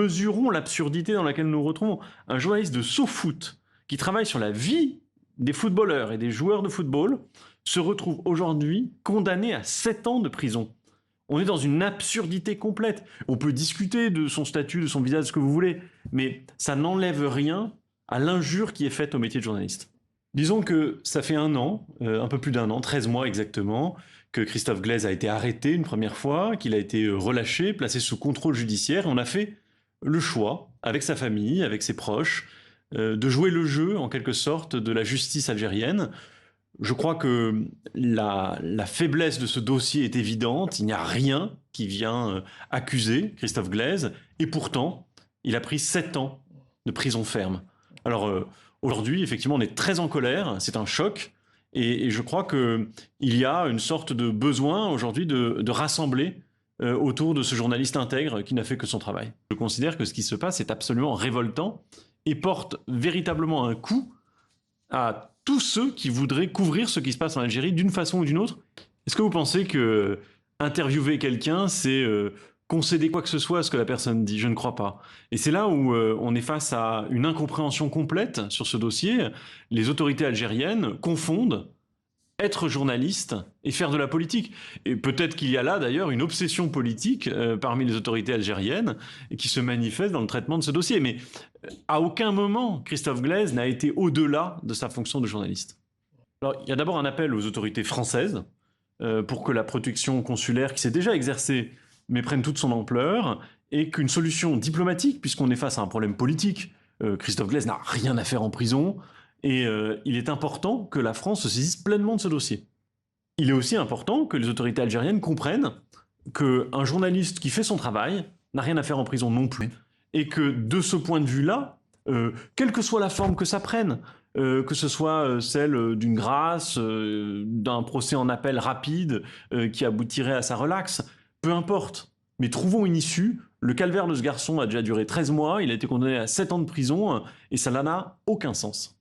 mesurons l'absurdité dans laquelle nous nous retrouvons. Un journaliste de SoFoot qui travaille sur la vie des footballeurs et des joueurs de football se retrouve aujourd'hui condamné à 7 ans de prison. On est dans une absurdité complète. On peut discuter de son statut, de son visage, ce que vous voulez, mais ça n'enlève rien à l'injure qui est faite au métier de journaliste. Disons que ça fait un an, un peu plus d'un an, 13 mois exactement, que Christophe Glaise a été arrêté une première fois, qu'il a été relâché, placé sous contrôle judiciaire. Et on a fait le choix, avec sa famille, avec ses proches, de jouer le jeu, en quelque sorte, de la justice algérienne. Je crois que la faiblesse de ce dossier est évidente. Il n'y a rien qui vient accuser Christophe Glaise. Et pourtant, il a pris 7 ans de prison ferme. Alors aujourd'hui, effectivement, on est très en colère. C'est un choc. Et je crois qu'il y a une sorte de besoin aujourd'hui de rassembler autour de ce journaliste intègre qui n'a fait que son travail. Je considère que ce qui se passe est absolument révoltant et porte véritablement un coup à tous ceux qui voudraient couvrir ce qui se passe en Algérie d'une façon ou d'une autre. Est-ce que vous pensez que interviewer quelqu'un, c'est concéder quoi que ce soit à ce que la personne dit? Je ne crois pas. Et c'est là où on est face à une incompréhension complète sur ce dossier. Les autorités algériennes confondent être journaliste et faire de la politique. Et peut-être qu'il y a là d'ailleurs une obsession politique parmi les autorités algériennes et qui se manifeste dans le traitement de ce dossier. Mais à aucun moment, Christophe Glaise n'a été au-delà de sa fonction de journaliste. Alors, il y a d'abord un appel aux autorités françaises pour que la protection consulaire qui s'est déjà exercée mais prenne toute son ampleur et qu'une solution diplomatique, puisqu'on est face à un problème politique, Christophe Glaise n'a rien à faire en prison, et il est important que la France se saisisse pleinement de ce dossier. Il est aussi important que les autorités algériennes comprennent qu'un journaliste qui fait son travail n'a rien à faire en prison non plus. Et que de ce point de vue-là, quelle que soit la forme que ça prenne, que ce soit celle d'une grâce, d'un procès en appel rapide qui aboutirait à sa relaxe, peu importe. Mais trouvons une issue. Le calvaire de ce garçon a déjà duré 13 mois, il a été condamné à 7 ans de prison et ça n'a aucun sens.